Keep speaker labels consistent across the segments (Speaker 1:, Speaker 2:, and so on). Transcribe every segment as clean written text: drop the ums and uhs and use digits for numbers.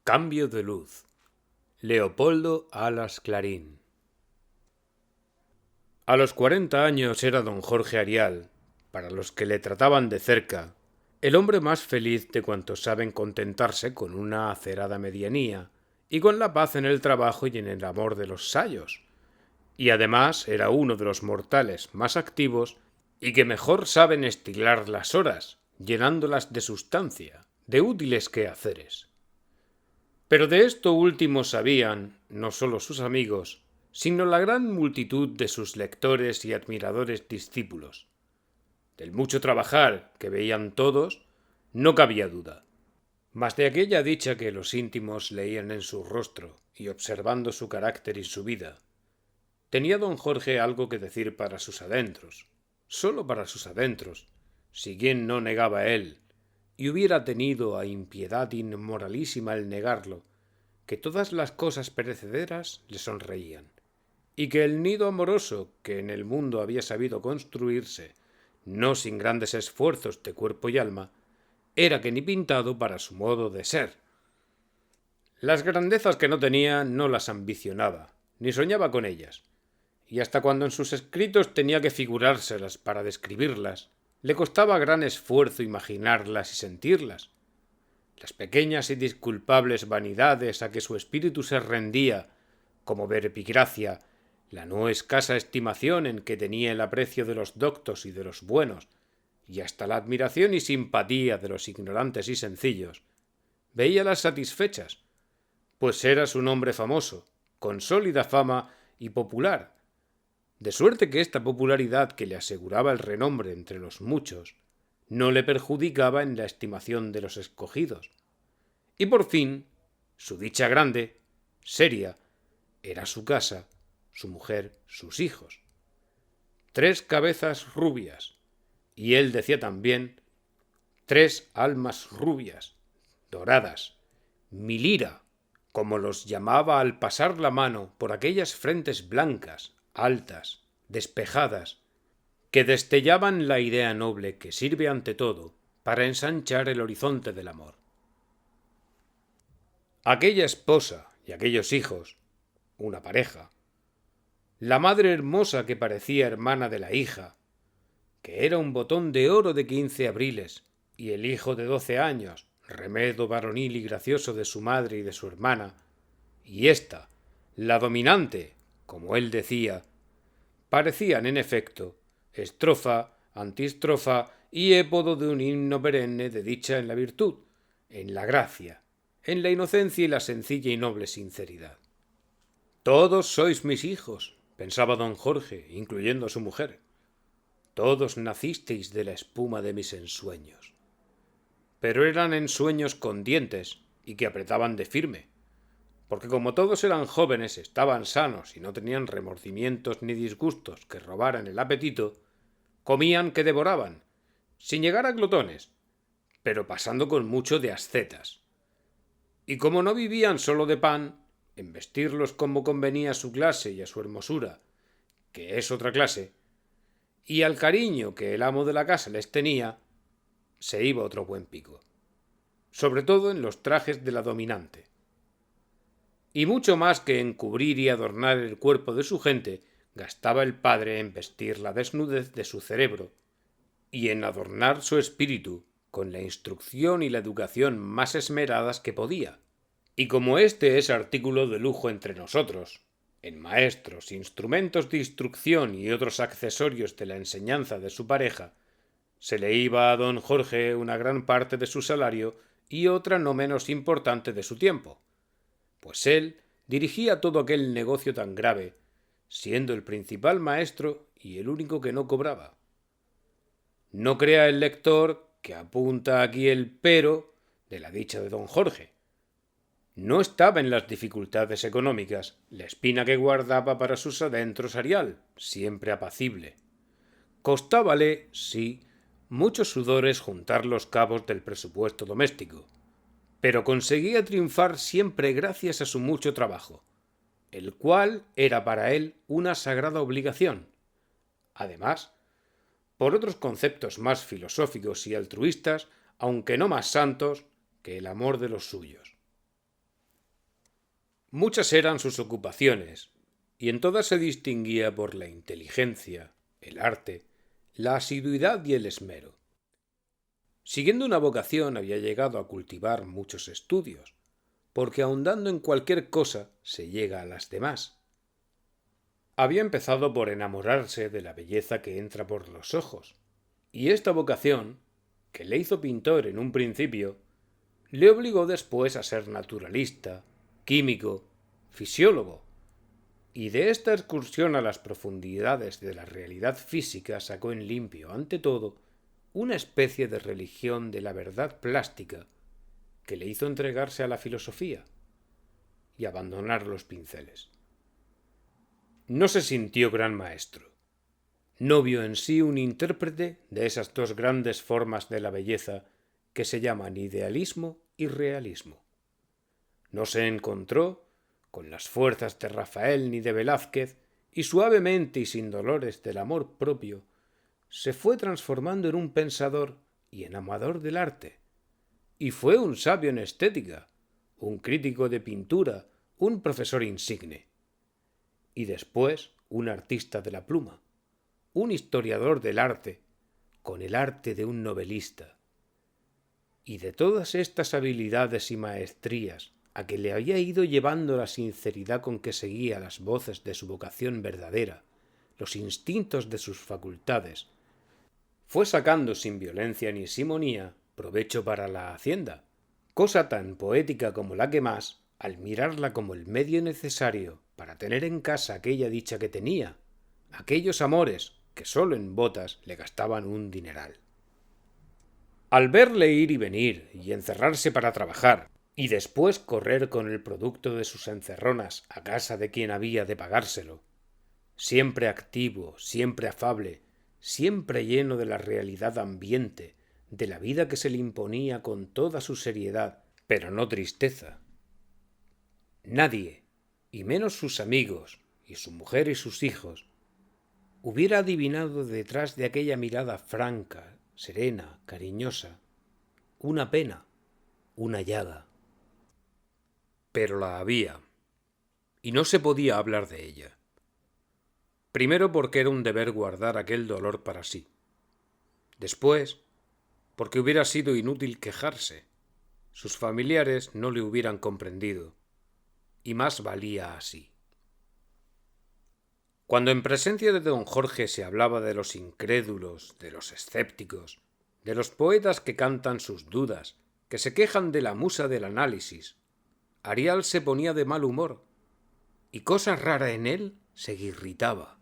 Speaker 1: Cambio de luz. Leopoldo Alas Clarín. A los 40 años era don Jorge Arial, para los que le trataban de cerca, el hombre más feliz de cuantos saben contentarse con una acerada medianía y con la paz en el trabajo y en el amor de los sayos. Y además era uno de los mortales más activos y que mejor saben estilar las horas, llenándolas de sustancia, de útiles quehaceres. Pero de esto último sabían no sólo sus amigos, sino la gran multitud de sus lectores y admiradores discípulos. Del mucho trabajar que veían todos, no cabía duda. Mas de aquella dicha que los íntimos leían en su rostro y observando su carácter y su vida, tenía don Jorge algo que decir para sus adentros, sólo para sus adentros, si bien no negaba él, y hubiera tenido a impiedad inmoralísima el negarlo, que todas las cosas perecederas le sonreían, y que el nido amoroso que en el mundo había sabido construirse, no sin grandes esfuerzos de cuerpo y alma, era que ni pintado para su modo de ser. Las grandezas que no tenía no las ambicionaba, ni soñaba con ellas, y hasta cuando en sus escritos tenía que figurárselas para describirlas, le costaba gran esfuerzo imaginarlas y sentirlas. Las pequeñas y disculpables vanidades a que su espíritu se rendía, como ver epigracia, la no escasa estimación en que tenía el aprecio de los doctos y de los buenos, y hasta la admiración y simpatía de los ignorantes y sencillos, veíalas satisfechas, pues era su nombre famoso, con sólida fama y popular, de suerte que esta popularidad que le aseguraba el renombre entre los muchos, no le perjudicaba en la estimación de los escogidos. Y por fin, su dicha grande, seria, era su casa, su mujer, sus hijos. 3 cabezas rubias, y él decía también 3 almas rubias, doradas, milira, como los llamaba al pasar la mano por aquellas frentes blancas, altas, despejadas, que destellaban la idea noble que sirve ante todo para ensanchar el horizonte del amor. Aquella esposa y aquellos hijos, una pareja, la madre hermosa que parecía hermana de la hija, que era un botón de oro de 15 abriles, y el hijo de 12 años, remedo varonil y gracioso de su madre y de su hermana, y ésta, la dominante, como él decía, parecían en efecto estrofa, antiestrofa y épodo de un himno perenne de dicha en la virtud, en la gracia, en la inocencia y la sencilla y noble sinceridad. Todos sois mis hijos, pensaba don Jorge, incluyendo a su mujer. Todos nacisteis de la espuma de mis ensueños. Pero eran ensueños con dientes y que apretaban de firme, porque como todos eran jóvenes, estaban sanos y no tenían remordimientos ni disgustos que robaran el apetito, comían que devoraban, sin llegar a glotones, pero pasando con mucho de ascetas. Y como no vivían solo de pan, en vestirlos como convenía a su clase y a su hermosura, que es otra clase, y al cariño que el amo de la casa les tenía, se iba otro buen pico, sobre todo en los trajes de la dominante. Y mucho más que en cubrir y adornar el cuerpo de su gente, gastaba el padre en vestir la desnudez de su cerebro y en adornar su espíritu con la instrucción y la educación más esmeradas que podía. Y como este es artículo de lujo entre nosotros, en maestros, instrumentos de instrucción y otros accesorios de la enseñanza de su pareja, se le iba a don Jorge una gran parte de su salario y otra no menos importante de su tiempo, pues él dirigía todo aquel negocio tan grave, siendo el principal maestro y el único que no cobraba. No crea el lector que apunta aquí el pero de la dicha de don Jorge. No estaba en las dificultades económicas, la espina que guardaba para sus adentros Arial, siempre apacible. Costábale, sí, muchos sudores juntar los cabos del presupuesto doméstico, pero conseguía triunfar siempre gracias a su mucho trabajo, el cual era para él una sagrada obligación. Además, por otros conceptos más filosóficos y altruistas, aunque no más santos, que el amor de los suyos. Muchas eran sus ocupaciones, y en todas se distinguía por la inteligencia, el arte, la asiduidad y el esmero. Siguiendo una vocación había llegado a cultivar muchos estudios, porque ahondando en cualquier cosa se llega a las demás. Había empezado por enamorarse de la belleza que entra por los ojos, y esta vocación, que le hizo pintor en un principio, le obligó después a ser naturalista, químico, fisiólogo, y de esta excursión a las profundidades de la realidad física sacó en limpio, ante todo, una especie de religión de la verdad plástica que le hizo entregarse a la filosofía y abandonar los pinceles. No se sintió gran maestro. No vio en sí un intérprete de esas dos grandes formas de la belleza que se llaman idealismo y realismo. No se encontró con las fuerzas de Rafael ni de Velázquez, y suavemente y sin dolores del amor propio se fue transformando en un pensador y en amador del arte. Y fue un sabio en estética, un crítico de pintura, un profesor insigne. Y después un artista de la pluma, un historiador del arte, con el arte de un novelista. Y de todas estas habilidades y maestrías a que le había ido llevando la sinceridad con que seguía las voces de su vocación verdadera, los instintos de sus facultades, fue sacando sin violencia ni simonía provecho para la hacienda, cosa tan poética como la que más, al mirarla como el medio necesario para tener en casa aquella dicha que tenía, aquellos amores que sólo en botas le gastaban un dineral. Al verle ir y venir y encerrarse para trabajar, y después correr con el producto de sus encerronas a casa de quien había de pagárselo, siempre activo, siempre afable, siempre lleno de la realidad ambiente, de la vida que se le imponía con toda su seriedad, pero no tristeza. Nadie, y menos sus amigos, y su mujer y sus hijos, hubiera adivinado detrás de aquella mirada franca, serena, cariñosa, una pena, una llaga. Pero la había, y no se podía hablar de ella. Primero porque era un deber guardar aquel dolor para sí. Después, porque hubiera sido inútil quejarse. Sus familiares no le hubieran comprendido, y más valía así. Cuando en presencia de don Jorge se hablaba de los incrédulos, de los escépticos, de los poetas que cantan sus dudas, que se quejan de la musa del análisis, Arial se ponía de mal humor, y cosa rara en él se irritaba.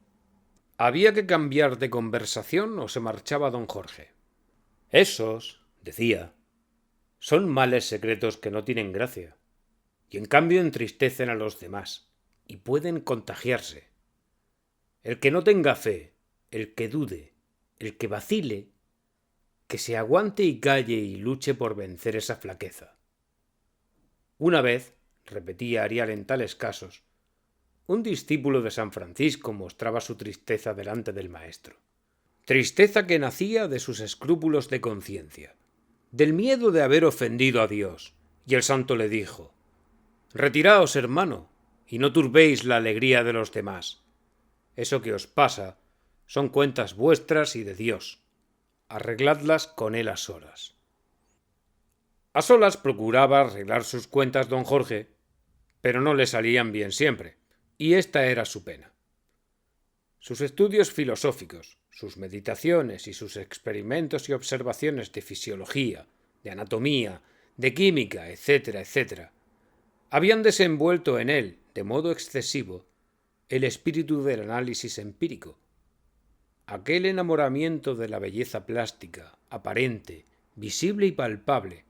Speaker 1: Había que cambiar de conversación o se marchaba don Jorge. Esos, decía, son males secretos que no tienen gracia, y en cambio entristecen a los demás, y pueden contagiarse. El que no tenga fe, el que dude, el que vacile, que se aguante y calle y luche por vencer esa flaqueza. Una vez, repetía Arial en tales casos, un discípulo de San Francisco mostraba su tristeza delante del maestro. Tristeza que nacía de sus escrúpulos de conciencia, del miedo de haber ofendido a Dios, y el santo le dijo: «Retiraos, hermano, y no turbéis la alegría de los demás. Eso que os pasa son cuentas vuestras y de Dios. Arregladlas con él a solas». A solas procuraba arreglar sus cuentas don Jorge, pero no le salían bien siempre, y esta era su pena. Sus estudios filosóficos, sus meditaciones y sus experimentos y observaciones de fisiología, de anatomía, de química, etcétera, etcétera, habían desenvuelto en él, de modo excesivo, el espíritu del análisis empírico. Aquel enamoramiento de la belleza plástica, aparente, visible y palpable,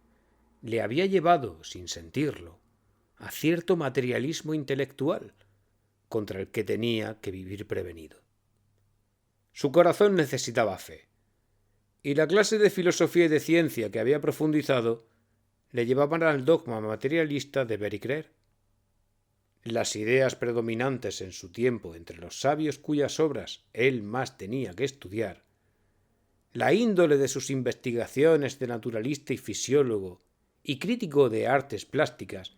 Speaker 1: le había llevado, sin sentirlo, a cierto materialismo intelectual, contra el que tenía que vivir prevenido. Su corazón necesitaba fe, y la clase de filosofía y de ciencia que había profundizado le llevaban al dogma materialista de ver y creer. Las ideas predominantes en su tiempo entre los sabios cuyas obras él más tenía que estudiar, la índole de sus investigaciones de naturalista y fisiólogo y crítico de artes plásticas,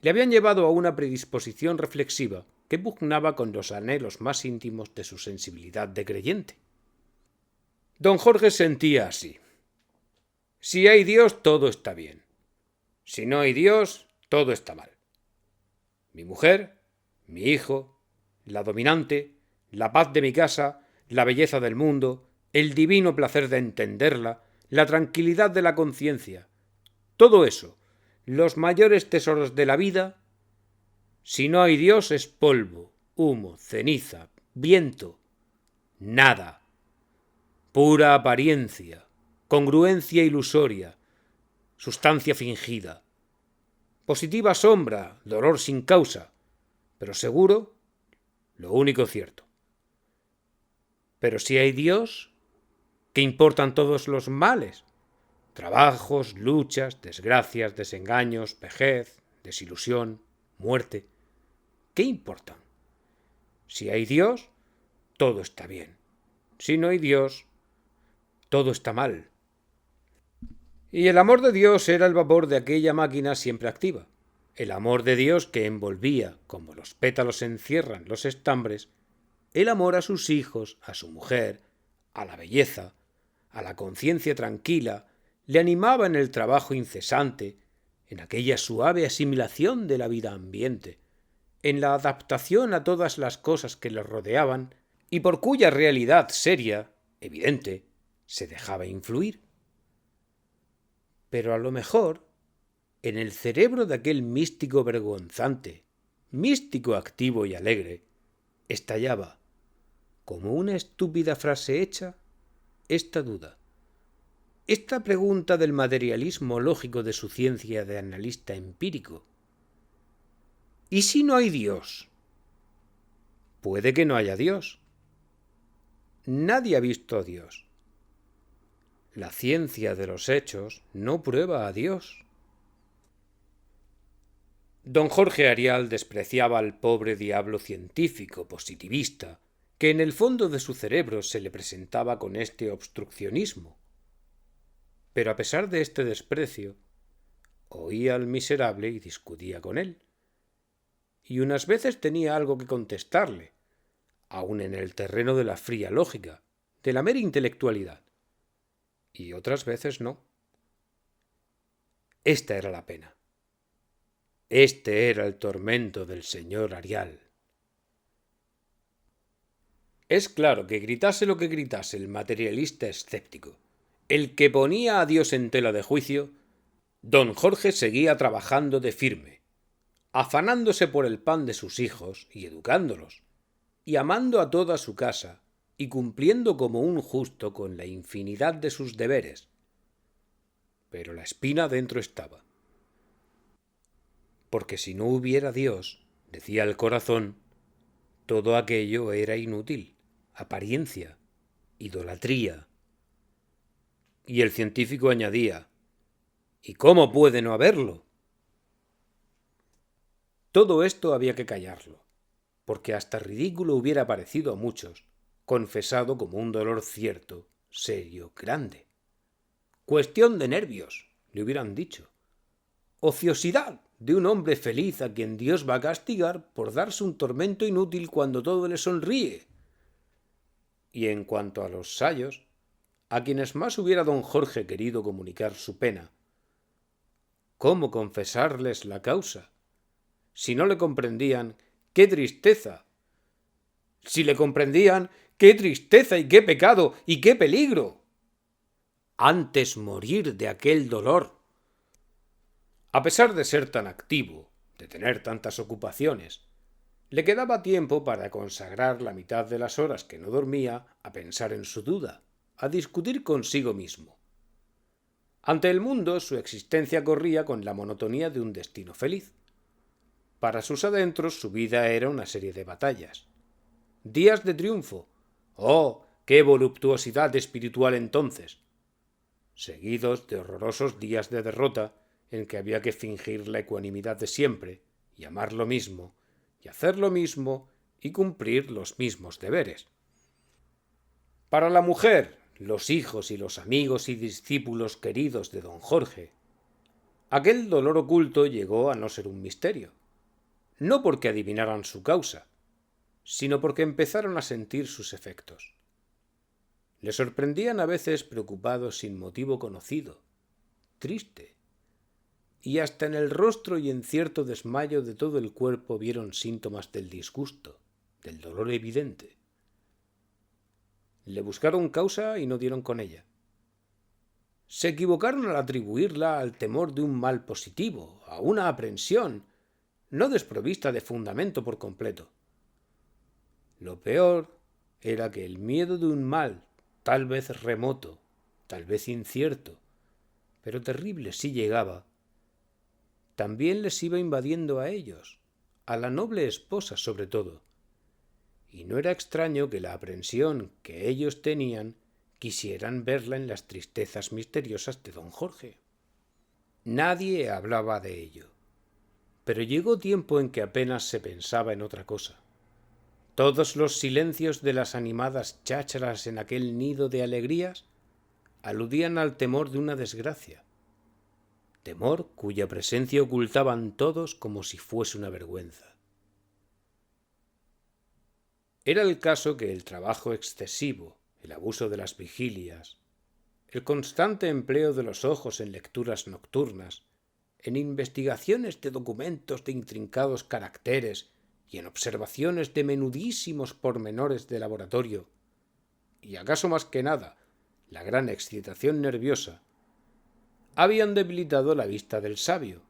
Speaker 1: le habían llevado a una predisposición reflexiva que pugnaba con los anhelos más íntimos de su sensibilidad de creyente. Don Jorge sentía así: si hay Dios, todo está bien. Si no hay Dios, todo está mal. Mi mujer, mi hijo, la dominante, la paz de mi casa, la belleza del mundo, el divino placer de entenderla, la tranquilidad de la conciencia, todo eso, los mayores tesoros de la vida, si no hay Dios es polvo, humo, ceniza, viento, nada, pura apariencia, congruencia ilusoria, sustancia fingida, positiva sombra, dolor sin causa, pero seguro, lo único cierto. Pero si hay Dios, ¿qué importan todos los males? Trabajos, luchas, desgracias, desengaños, vejez, desilusión, muerte. ¿Qué importan? Si hay Dios, todo está bien. Si no hay Dios, todo está mal. Y el amor de Dios era el vapor de aquella máquina siempre activa. El amor de Dios que envolvía, como los pétalos encierran los estambres, el amor a sus hijos, a su mujer, a la belleza, a la conciencia tranquila, le animaba en el trabajo incesante, en aquella suave asimilación de la vida ambiente, en la adaptación a todas las cosas que le rodeaban y por cuya realidad seria, evidente, se dejaba influir. Pero a lo mejor, en el cerebro de aquel místico vergonzante, místico activo y alegre, estallaba, como una estúpida frase hecha, esta duda, esta pregunta del materialismo lógico de su ciencia de analista empírico. ¿Y si no hay Dios? Puede que no haya Dios. Nadie ha visto a Dios. La ciencia de los hechos no prueba a Dios. Don Jorge Arial despreciaba al pobre diablo científico positivista, que en el fondo de su cerebro se le presentaba con este obstruccionismo. Pero a pesar de este desprecio, oía al miserable y discutía con él. Y unas veces tenía algo que contestarle, aun en el terreno de la fría lógica, de la mera intelectualidad. Y otras veces no. Esta era la pena. Este era el tormento del señor Arial. Es claro que gritase lo que gritase el materialista escéptico, el que ponía a Dios en tela de juicio, don Jorge seguía trabajando de firme, afanándose por el pan de sus hijos y educándolos, y amando a toda su casa, y cumpliendo como un justo con la infinidad de sus deberes. Pero la espina dentro estaba. Porque si no hubiera Dios, decía el corazón, todo aquello era inútil, apariencia, idolatría. Y el científico añadía: ¿y cómo puede no haberlo? Todo esto había que callarlo, porque hasta ridículo hubiera parecido a muchos, confesado como un dolor cierto, serio, grande. Cuestión de nervios, le hubieran dicho. Ociosidad de un hombre feliz a quien Dios va a castigar por darse un tormento inútil cuando todo le sonríe. Y en cuanto a los sayos, a quienes más hubiera don Jorge querido comunicar su pena, ¿cómo confesarles la causa? Si no le comprendían, ¡qué tristeza! Si le comprendían, ¡qué tristeza y qué pecado y qué peligro! Antes morir de aquel dolor. A pesar de ser tan activo, de tener tantas ocupaciones, le quedaba tiempo para consagrar la mitad de las horas que no dormía a pensar en su duda, a discutir consigo mismo. Ante el mundo su existencia corría con la monotonía de un destino feliz. Para sus adentros su vida era una serie de batallas. Días de triunfo. ¡Oh, qué voluptuosidad espiritual entonces! Seguidos de horrorosos días de derrota en que había que fingir la ecuanimidad de siempre, y amar lo mismo, y hacer lo mismo, y cumplir los mismos deberes. Para la mujer, los hijos y los amigos y discípulos queridos de don Jorge, Aquel dolor oculto llegó a no ser un misterio, no porque adivinaran su causa, sino porque empezaron a sentir sus efectos. Le sorprendían a veces preocupados sin motivo conocido, triste, y hasta en el rostro y en cierto desmayo de todo el cuerpo vieron síntomas del disgusto, del dolor evidente. Le buscaron causa y no dieron con ella. Se equivocaron al atribuirla al temor de un mal positivo, a una aprensión, no desprovista de fundamento por completo. Lo peor era que el miedo de un mal, tal vez remoto, tal vez incierto, pero terrible si llegaba, también les iba invadiendo a ellos, a la noble esposa sobre todo, y no era extraño que la aprensión que ellos tenían quisieran verla en las tristezas misteriosas de don Jorge. Nadie hablaba de ello, pero llegó tiempo en que apenas se pensaba en otra cosa. Todos los silencios de las animadas chácharas en aquel nido de alegrías aludían al temor de una desgracia, temor cuya presencia ocultaban todos como si fuese una vergüenza. Era el caso que el trabajo excesivo, el abuso de las vigilias, el constante empleo de los ojos en lecturas nocturnas, en investigaciones de documentos de intrincados caracteres y en observaciones de menudísimos pormenores de laboratorio, y acaso más que nada la gran excitación nerviosa, habían debilitado la vista del sabio,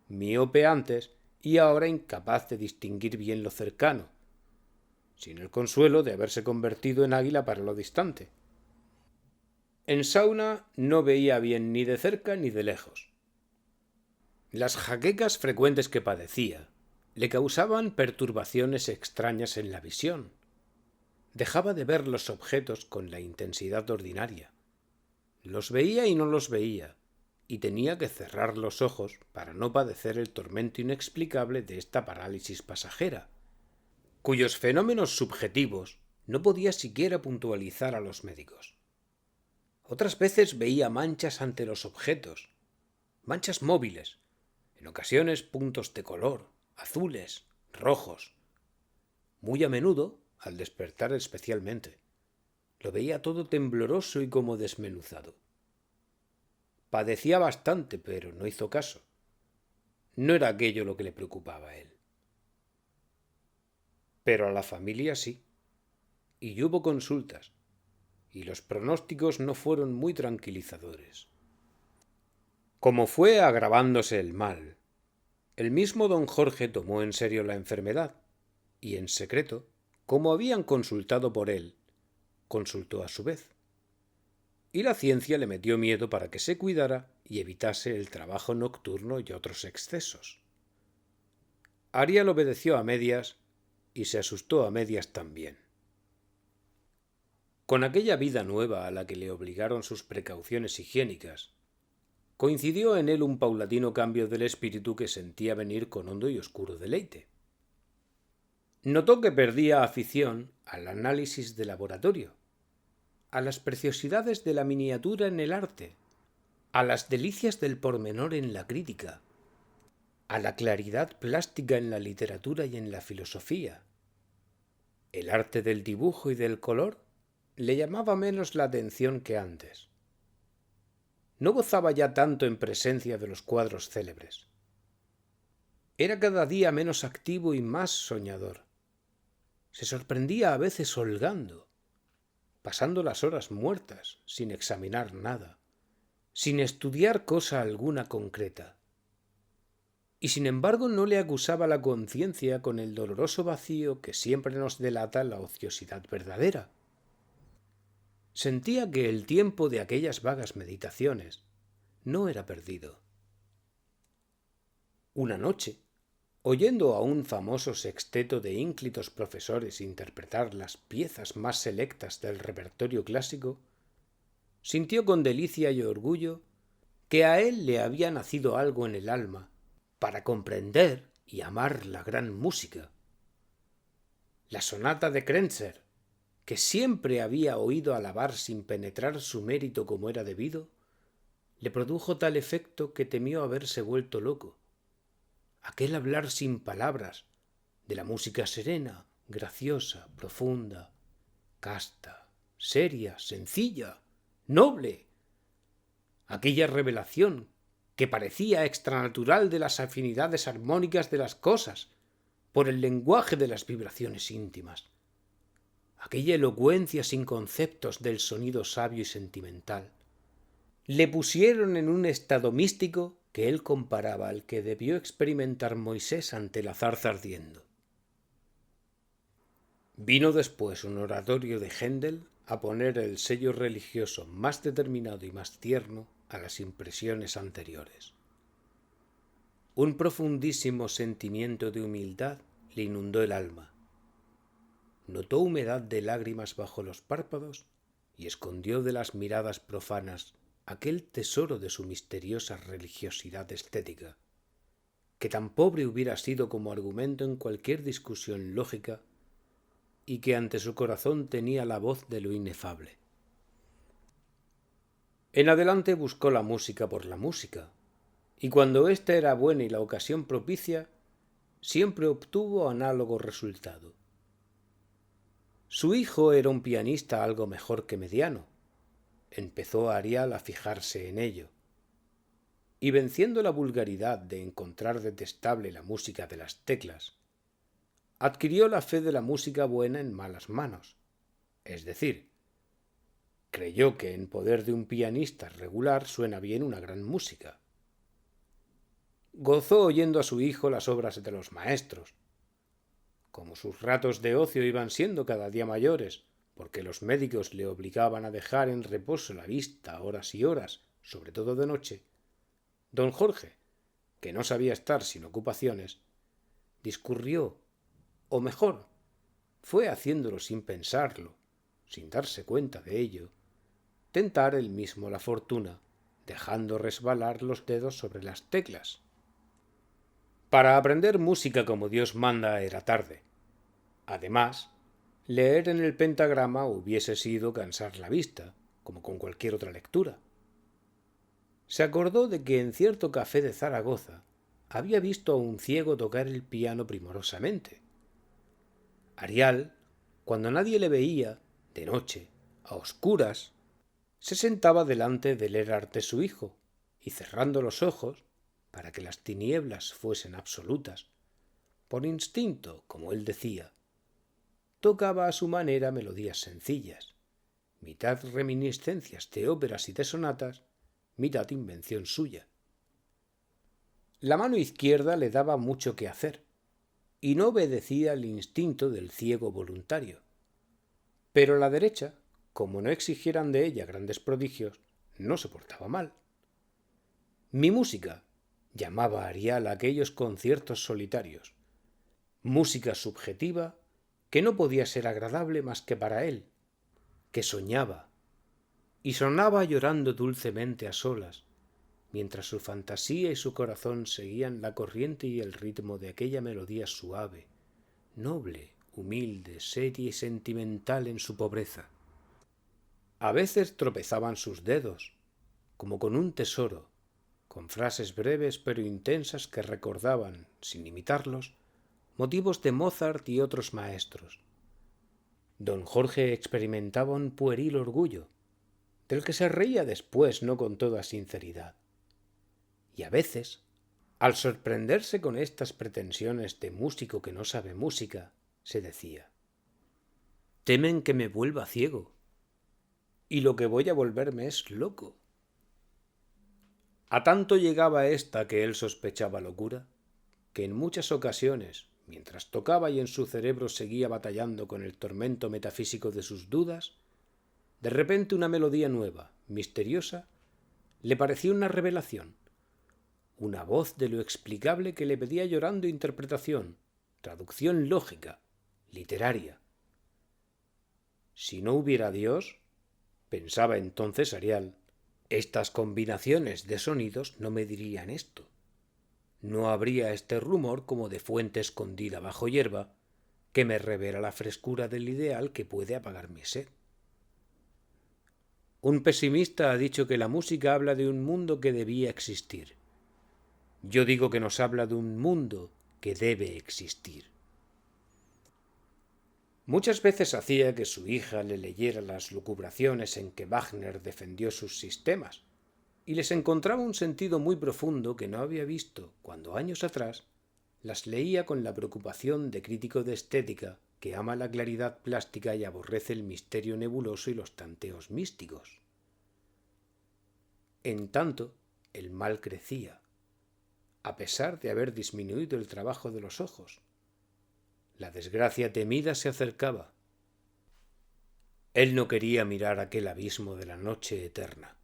Speaker 1: miope antes y ahora incapaz de distinguir bien lo cercano, sin el consuelo de haberse convertido en águila para lo distante. En Sauna no veía bien ni de cerca ni de lejos. Las jaquecas frecuentes que padecía le causaban perturbaciones extrañas en la visión. Dejaba de ver los objetos con la intensidad ordinaria. Los veía y no los veía, y tenía que cerrar los ojos para no padecer el tormento inexplicable de esta parálisis pasajera, cuyos fenómenos subjetivos no podía siquiera puntualizar a los médicos. Otras veces veía manchas ante los objetos, manchas móviles, en ocasiones puntos de color, azules, rojos. Muy a menudo, al despertar especialmente, lo veía todo tembloroso y como desmenuzado. Padecía bastante, pero no hizo caso. No era aquello lo que le preocupaba a él. Pero a la familia sí, y hubo consultas, y los pronósticos no fueron muy tranquilizadores. Como fue agravándose el mal, el mismo don Jorge tomó en serio la enfermedad, y en secreto, como habían consultado por él, consultó a su vez. Y la ciencia le metió miedo para que se cuidara y evitase el trabajo nocturno y otros excesos. Ariel obedeció a medias y se asustó a medias también. Con aquella vida nueva a la que le obligaron sus precauciones higiénicas, coincidió en él un paulatino cambio del espíritu que sentía venir con hondo y oscuro deleite. Notó que perdía afición al análisis de laboratorio, a las preciosidades de la miniatura en el arte, a las delicias del pormenor en la crítica, a la claridad plástica en la literatura y en la filosofía. El arte del dibujo y del color le llamaba menos la atención que antes. No gozaba ya tanto en presencia de los cuadros célebres. Era cada día menos activo y más soñador. Se sorprendía a veces holgando, pasando las horas muertas sin examinar nada, sin estudiar cosa alguna concreta. Y sin embargo no le acusaba la conciencia con el doloroso vacío que siempre nos delata la ociosidad verdadera. Sentía que el tiempo de aquellas vagas meditaciones no era perdido. Una noche, oyendo a un famoso sexteto de ínclitos profesores interpretar las piezas más selectas del repertorio clásico, sintió con delicia y orgullo que a él le había nacido algo en el alma para comprender y amar la gran música. La sonata de Krenzer, que siempre había oído alabar sin penetrar su mérito como era debido, le produjo tal efecto que temió haberse vuelto loco. Aquel hablar sin palabras, de la música serena, graciosa, profunda, casta, seria, sencilla, noble. Aquella revelación que parecía extranatural de las afinidades armónicas de las cosas, por el lenguaje de las vibraciones íntimas. Aquella elocuencia sin conceptos del sonido sabio y sentimental. Le pusieron en un estado místico que él comparaba al que debió experimentar Moisés ante la zarza ardiendo. Vino después un oratorio de Händel a poner el sello religioso más determinado y más tierno a las impresiones anteriores. Un profundísimo sentimiento de humildad le inundó el alma. Notó humedad de lágrimas bajo los párpados y escondió de las miradas profanas aquel tesoro de su misteriosa religiosidad estética, que tan pobre hubiera sido como argumento en cualquier discusión lógica y que ante su corazón tenía la voz de lo inefable. En adelante buscó la música por la música, y cuando ésta era buena y la ocasión propicia, siempre obtuvo análogo resultado. Su hijo era un pianista algo mejor que mediano. Empezó Arial a fijarse en ello, y venciendo la vulgaridad de encontrar detestable la música de las teclas, adquirió la fe de la música buena en malas manos, es decir, creyó que en poder de un pianista regular suena bien una gran música. Gozó oyendo a su hijo las obras de los maestros. Como sus ratos de ocio iban siendo cada día mayores, porque los médicos le obligaban a dejar en reposo la vista horas y horas, sobre todo de noche, don Jorge, que no sabía estar sin ocupaciones, discurrió, o mejor, fue haciéndolo sin pensarlo, sin darse cuenta de ello, tentar él mismo la fortuna, dejando resbalar los dedos sobre las teclas. Para aprender música como Dios manda era tarde. Además, leer en el pentagrama hubiese sido cansar la vista, como con cualquier otra lectura. Se acordó de que en cierto café de Zaragoza había visto a un ciego tocar el piano primorosamente. Arial, cuando nadie le veía, de noche, a oscuras, se sentaba delante del Erard de su hijo y cerrando los ojos, para que las tinieblas fuesen absolutas, por instinto, como él decía, tocaba a su manera melodías sencillas, mitad reminiscencias de óperas y de sonatas, mitad invención suya. La mano izquierda le daba mucho que hacer, y no obedecía al instinto del ciego voluntario. Pero la derecha, como no exigieran de ella grandes prodigios, no se portaba mal. Mi música, llamaba Arial a aquellos conciertos solitarios, música subjetiva que no podía ser agradable más que para él, que soñaba, y sonaba llorando dulcemente a solas, mientras su fantasía y su corazón seguían la corriente y el ritmo de aquella melodía suave, noble, humilde, seria y sentimental en su pobreza. A veces tropezaban sus dedos, como con un tesoro, con frases breves pero intensas que recordaban, sin imitarlos, motivos de Mozart y otros maestros. Don Jorge experimentaba un pueril orgullo, del que se reía después no con toda sinceridad. Y a veces, al sorprenderse con estas pretensiones de músico que no sabe música, se decía: temen que me vuelva ciego, y lo que voy a volverme es loco. A tanto llegaba ésta que él sospechaba locura, que en muchas ocasiones, mientras tocaba y en su cerebro seguía batallando con el tormento metafísico de sus dudas, de repente una melodía nueva, misteriosa, le parecía una revelación, una voz de lo explicable que le pedía llorando interpretación, traducción lógica, literaria. Si no hubiera Dios, pensaba entonces Arial, estas combinaciones de sonidos no me dirían esto. No habría este rumor como de fuente escondida bajo hierba que me revela la frescura del ideal que puede apagar mi sed. Un pesimista ha dicho que la música habla de un mundo que debía existir. Yo digo que nos habla de un mundo que debe existir. Muchas veces hacía que su hija le leyera las lucubraciones en que Wagner defendió sus sistemas, y les encontraba un sentido muy profundo que no había visto cuando años atrás las leía con la preocupación de crítico de estética que ama la claridad plástica y aborrece el misterio nebuloso y los tanteos místicos. En tanto, el mal crecía, a pesar de haber disminuido el trabajo de los ojos. La desgracia temida se acercaba. Él no quería mirar aquel abismo de la noche eterna,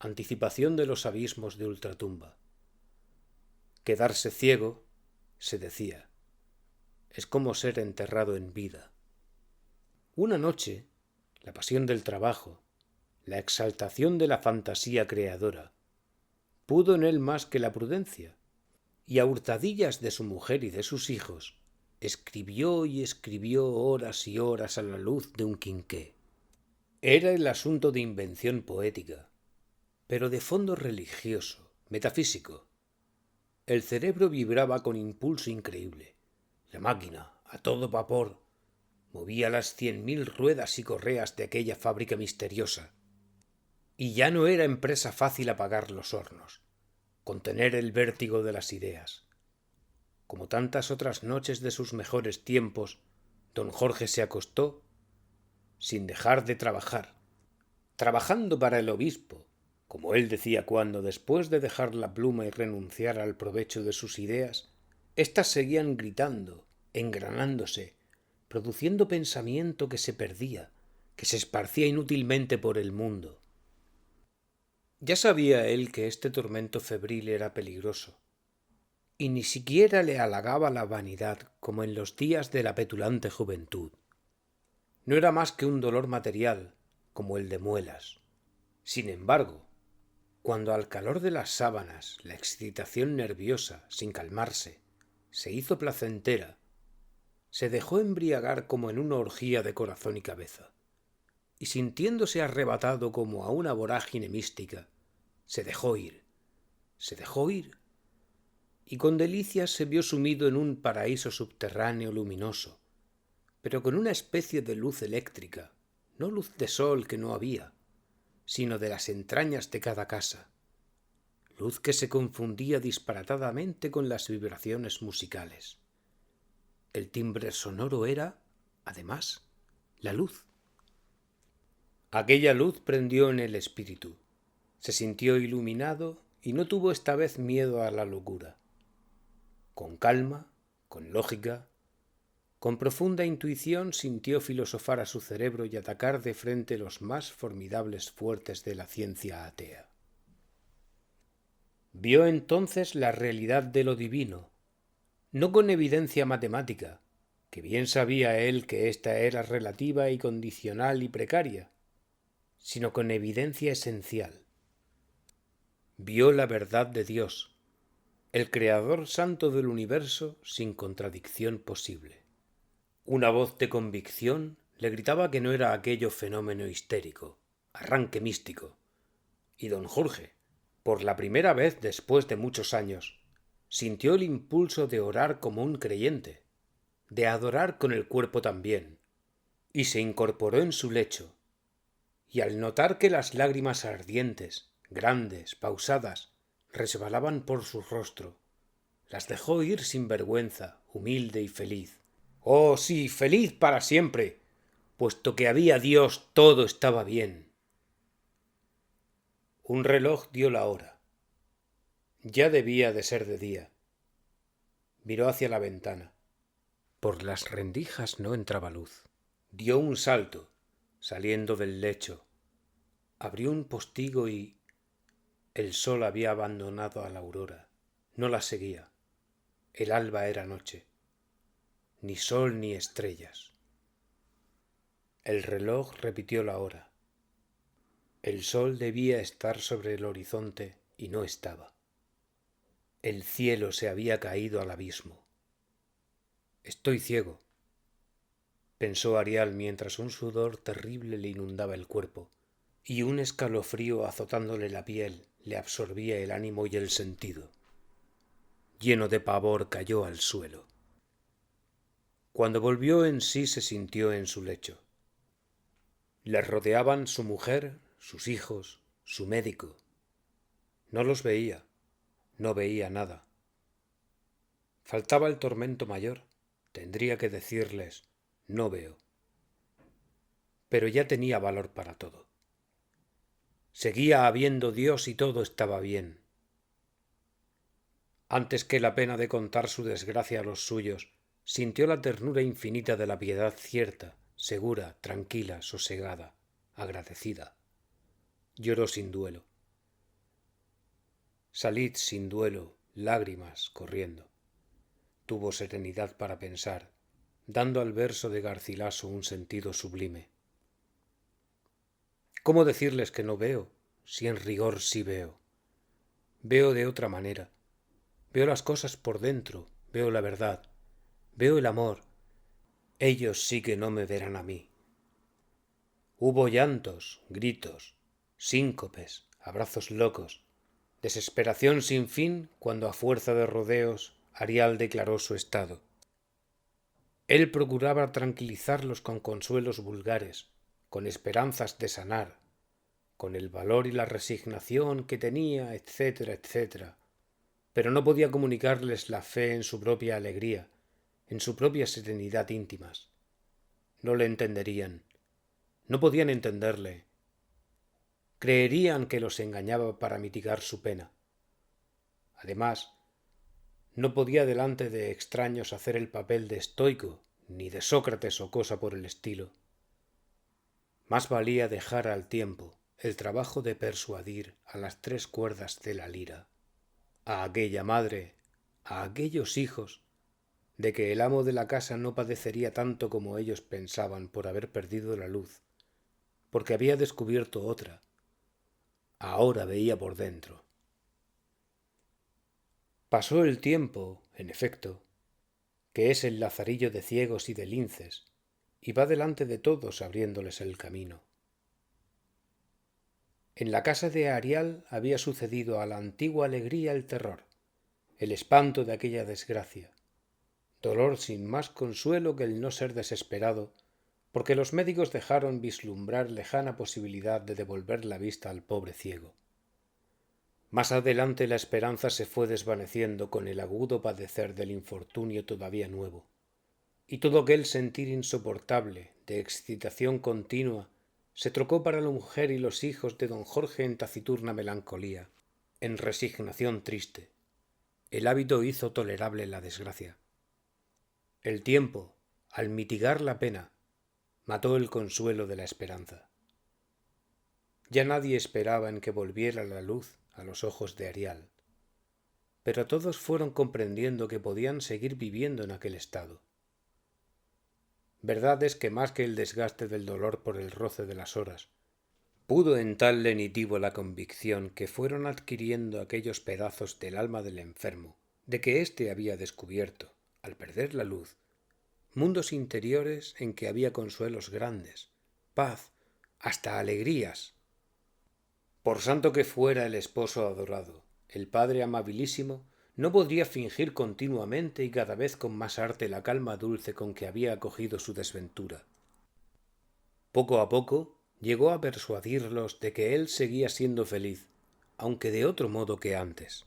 Speaker 1: anticipación de los abismos de ultratumba. Quedarse ciego, se decía, es como ser enterrado en vida. Una noche, la pasión del trabajo, la exaltación de la fantasía creadora, pudo en él más que la prudencia, y a hurtadillas de su mujer y de sus hijos, escribió y escribió horas y horas a la luz de un quinqué. Era el asunto de invención poética, pero de fondo religioso, metafísico. El cerebro vibraba con impulso increíble. La máquina, a todo vapor, movía las 100.000 ruedas y correas de aquella fábrica misteriosa. Y ya no era empresa fácil apagar los hornos, contener el vértigo de las ideas. Como tantas otras noches de sus mejores tiempos, don Jorge se acostó sin dejar de trabajar, trabajando para el obispo, como él decía cuando, después de dejar la pluma y renunciar al provecho de sus ideas, éstas seguían gritando, engranándose, produciendo pensamiento que se perdía, que se esparcía inútilmente por el mundo. Ya sabía él que este tormento febril era peligroso, y ni siquiera le halagaba la vanidad como en los días de la petulante juventud. No era más que un dolor material, como el de muelas. Sin embargo, cuando al calor de las sábanas la excitación nerviosa, sin calmarse, se hizo placentera, se dejó embriagar como en una orgía de corazón y cabeza, y sintiéndose arrebatado como a una vorágine mística, se dejó ir, y con delicias se vio sumido en un paraíso subterráneo luminoso, pero con una especie de luz eléctrica, no luz de sol que no había, sino de las entrañas de cada casa, luz que se confundía disparatadamente con las vibraciones musicales. El timbre sonoro era, además, la luz. Aquella luz prendió en el espíritu, se sintió iluminado y no tuvo esta vez miedo a la locura. Con calma, con lógica, con profunda intuición sintió filosofar a su cerebro y atacar de frente los más formidables fuertes de la ciencia atea. Vio entonces la realidad de lo divino, no con evidencia matemática, que bien sabía él que ésta era relativa y condicional y precaria, sino con evidencia esencial. Vio la verdad de Dios, el Creador santo del universo sin contradicción posible. Una voz de convicción le gritaba que no era aquello fenómeno histérico, arranque místico, y don Jorge, por la primera vez después de muchos años, sintió el impulso de orar como un creyente, de adorar con el cuerpo también, y se incorporó en su lecho, y al notar que las lágrimas ardientes, grandes, pausadas, resbalaban por su rostro, las dejó ir sin vergüenza, humilde y feliz. Oh, sí, feliz para siempre, puesto que había Dios, todo estaba bien. Un reloj dio la hora. Ya debía de ser de día. Miró hacia la ventana. Por las rendijas no entraba luz. Dio un salto, saliendo del lecho. Abrió un postigo y el sol había abandonado a la aurora. No la seguía. El alba era noche. Ni sol ni estrellas. El reloj repitió la hora. El sol debía estar sobre el horizonte y no estaba. El cielo se había caído al abismo. Estoy ciego, pensó Arial mientras un sudor terrible le inundaba el cuerpo. y un escalofrío azotándole la piel le absorbía el ánimo y el sentido. Lleno de pavor cayó al suelo. Cuando volvió en sí se sintió en su lecho. Le rodeaban su mujer, sus hijos, su médico. No los veía, no veía nada. Faltaba el tormento mayor, tendría que decirles, no veo. Pero ya tenía valor para todo. Seguía habiendo Dios y todo estaba bien. Antes que la pena de contar su desgracia a los suyos, sintió la ternura infinita de la piedad cierta, segura, tranquila, sosegada, agradecida. Lloró sin duelo. Salid sin duelo, lágrimas corriendo. Tuvo serenidad para pensar, dando al verso de Garcilaso un sentido sublime. ¿Cómo decirles que no veo, si en rigor sí veo? Veo de otra manera. Veo las cosas por dentro, veo la verdad, veo el amor. Ellos sí que no me verán a mí. Hubo llantos, gritos, síncopes, abrazos locos, desesperación sin fin cuando a fuerza de rodeos Arial declaró su estado. Él procuraba tranquilizarlos con consuelos vulgares, con esperanzas de sanar, con el valor y la resignación que tenía, etcétera, etcétera. Pero no podía comunicarles la fe en su propia alegría, en su propia serenidad íntimas. No le entenderían, no podían entenderle. Creerían que los engañaba para mitigar su pena. Además, no podía delante de extraños hacer el papel de estoico, ni de Sócrates o cosa por el estilo. Más valía dejar al tiempo el trabajo de persuadir a las tres cuerdas de la lira, a aquella madre, a aquellos hijos, de que el amo de la casa no padecería tanto como ellos pensaban por haber perdido la luz, porque había descubierto otra. Ahora veía por dentro. Pasó el tiempo, en efecto, que es el lazarillo de ciegos y de linces, y va delante de todos abriéndoles el camino. En la casa de Arial había sucedido a la antigua alegría el terror, el espanto de aquella desgracia, dolor sin más consuelo que el no ser desesperado, porque los médicos dejaron vislumbrar lejana posibilidad de devolver la vista al pobre ciego. Más adelante la esperanza se fue desvaneciendo con el agudo padecer del infortunio todavía nuevo, y todo aquel sentir insoportable de excitación continua se trocó para la mujer y los hijos de don Jorge en taciturna melancolía, en resignación triste. El hábito hizo tolerable la desgracia. El tiempo, al mitigar la pena, mató el consuelo de la esperanza. Ya nadie esperaba en que volviera la luz a los ojos de Arial, pero todos fueron comprendiendo que podían seguir viviendo en aquel estado. Verdad es que más que el desgaste del dolor por el roce de las horas, pudo en tal lenitivo la convicción que fueron adquiriendo aquellos pedazos del alma del enfermo, de que éste había descubierto, al perder la luz, mundos interiores en que había consuelos grandes, paz, hasta alegrías. Por santo que fuera el esposo adorado, el padre amabilísimo no podría fingir continuamente y cada vez con más arte la calma dulce con que había acogido su desventura. Poco a poco llegó a persuadirlos de que él seguía siendo feliz, aunque de otro modo que antes.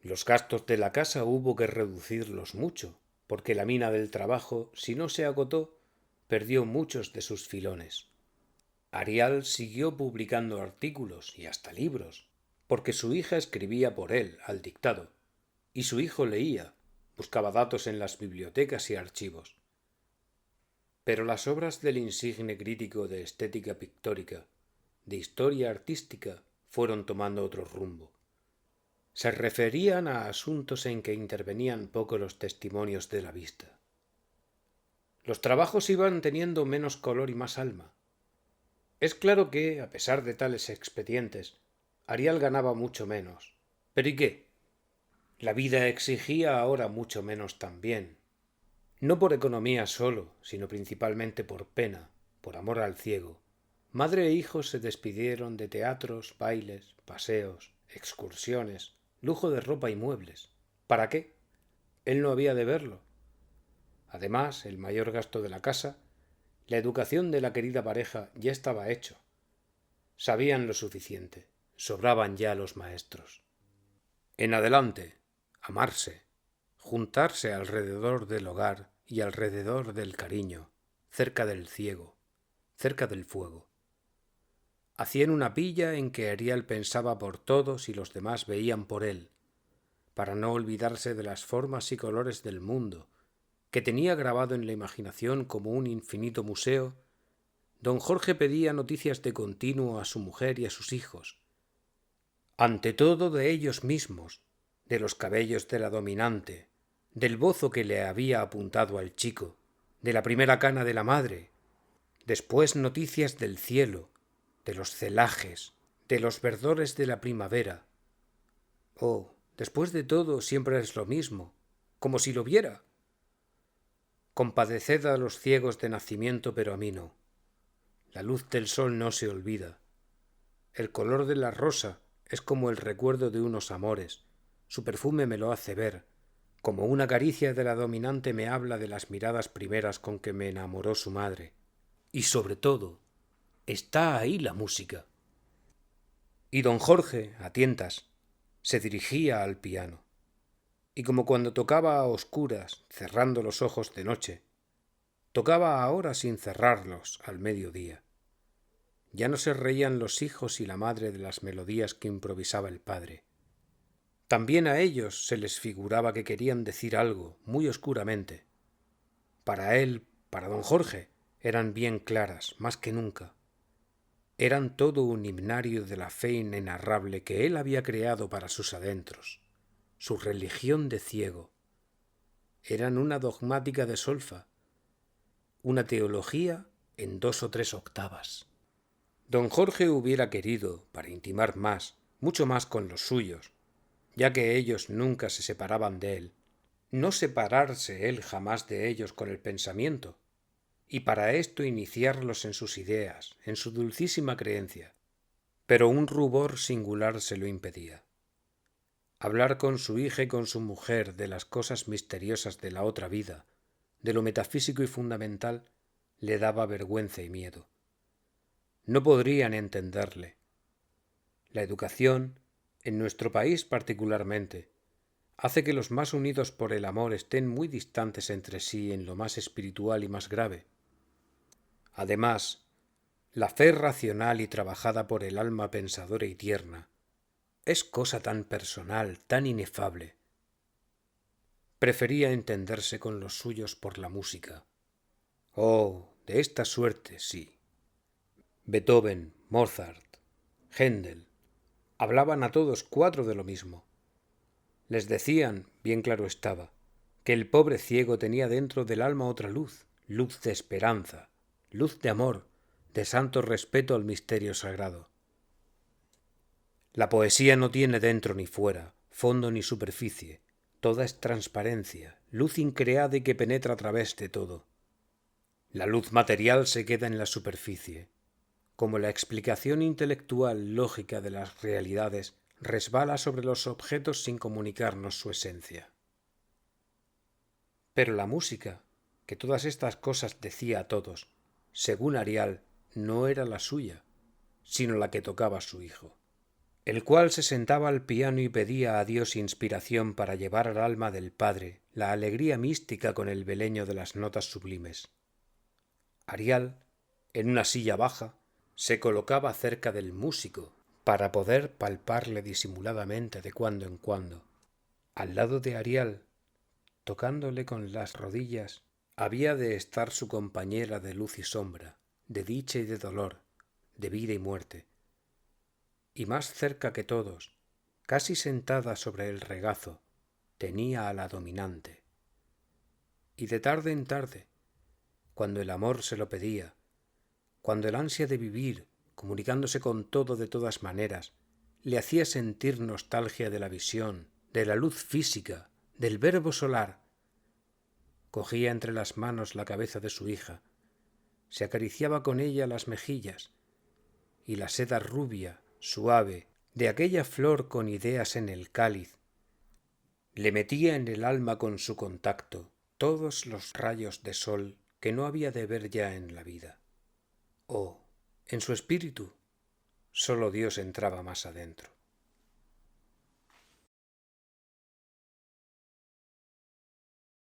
Speaker 1: Los gastos de la casa hubo que reducirlos mucho, porque la mina del trabajo, si no se agotó, perdió muchos de sus filones. Arial siguió publicando artículos y hasta libros, porque su hija escribía por él al dictado, y su hijo leía, buscaba datos en las bibliotecas y archivos. Pero las obras del insigne crítico de estética pictórica, de historia artística, fueron tomando otro rumbo. Se referían a asuntos en que intervenían poco los testimonios de la vista. Los trabajos iban teniendo menos color y más alma. Es claro que, a pesar de tales expedientes, Arial ganaba mucho menos. ¿Pero y qué? La vida exigía ahora mucho menos también. No por economía solo, sino principalmente por pena, por amor al ciego, Madre e hijo se despidieron de teatros, bailes, paseos, excursiones, lujo de ropa y muebles. ¿Para qué? Él no había de verlo. Además, el mayor gasto de la casa, la educación de la querida pareja ya estaba hecho. Sabían lo suficiente, sobraban ya los maestros. En adelante, amarse, juntarse alrededor del hogar y alrededor del cariño, cerca del ciego, cerca del fuego. Hacían una pilla en que Ariel pensaba por todos y los demás veían por él, para no olvidarse de las formas y colores del mundo, que tenía grabado en la imaginación como un infinito museo. Don Jorge pedía noticias de continuo a su mujer y a sus hijos, ante todo de ellos mismos, de los cabellos de la dominante, del bozo que le había apuntado al chico, de la primera cana de la madre, después noticias del cielo, de los celajes, de los verdores de la primavera. Oh, después de todo siempre es lo mismo, como si lo viera. Compadeced a los ciegos de nacimiento, pero a mí no. La luz del sol no se olvida. El color de la rosa es como el recuerdo de unos amores. Su perfume me lo hace ver, como una caricia de la dominante me habla de las miradas primeras con que me enamoró su madre. Y sobre todo, está ahí la música. Y don Jorge, a tientas, se dirigía al piano. Y como cuando tocaba a oscuras, cerrando los ojos de noche, tocaba ahora sin cerrarlos al mediodía. Ya no se reían los hijos y la madre de las melodías que improvisaba el padre. También a ellos se les figuraba que querían decir algo, muy oscuramente. Para él, para don Jorge, eran bien claras, más que nunca. Eran todo un himnario de la fe inenarrable que él había creado para sus adentros, su religión de ciego. Eran una dogmática de solfa, una teología en 2 o 3 octavas. Don Jorge hubiera querido, para intimar más, mucho más con los suyos, ya que ellos nunca se separaban de él, no separarse él jamás de ellos con el pensamiento, y para esto iniciarlos en sus ideas, en su dulcísima creencia. Pero un rubor singular se lo impedía. Hablar con su hija y con su mujer de las cosas misteriosas de la otra vida, de lo metafísico y fundamental, le daba vergüenza y miedo. No podrían entenderle. La educación, en nuestro país particularmente, hace que los más unidos por el amor estén muy distantes entre sí en lo más espiritual y más grave. Además, la fe racional y trabajada por el alma pensadora y tierna es cosa tan personal, tan inefable. Prefería entenderse con los suyos por la música. Oh, de esta suerte sí. Beethoven, Mozart, Händel, hablaban a todos 4 de lo mismo. Les decían, bien claro estaba, que el pobre ciego tenía dentro del alma otra luz, luz de esperanza, luz de amor, de santo respeto al misterio sagrado. La poesía no tiene dentro ni fuera, fondo ni superficie, toda es transparencia, luz increada y que penetra a través de todo. La luz material se queda en la superficie, como la explicación intelectual lógica de las realidades resbala sobre los objetos sin comunicarnos su esencia. Pero la música, que todas estas cosas decía a todos, según Arial, no era la suya, sino la que tocaba su hijo, el cual se sentaba al piano y pedía a Dios inspiración para llevar al alma del padre la alegría mística con el beleño de las notas sublimes. Arial, en una silla baja, se colocaba cerca del músico para poder palparle disimuladamente de cuando en cuando. Al lado de Arial, tocándole con las rodillas, había de estar su compañera de luz y sombra, de dicha y de dolor, de vida y muerte. Y más cerca que todos, casi sentada sobre el regazo, tenía a la dominante. Y de tarde en tarde, cuando el amor se lo pedía, cuando el ansia de vivir, comunicándose con todo de todas maneras, le hacía sentir nostalgia de la visión, de la luz física, del verbo solar, cogía entre las manos la cabeza de su hija, se acariciaba con ella las mejillas y la seda rubia, suave, de aquella flor con ideas en el cáliz, le metía en el alma con su contacto todos los rayos de sol que no había de ver ya en la vida. Oh, en su espíritu sólo Dios entraba más adentro.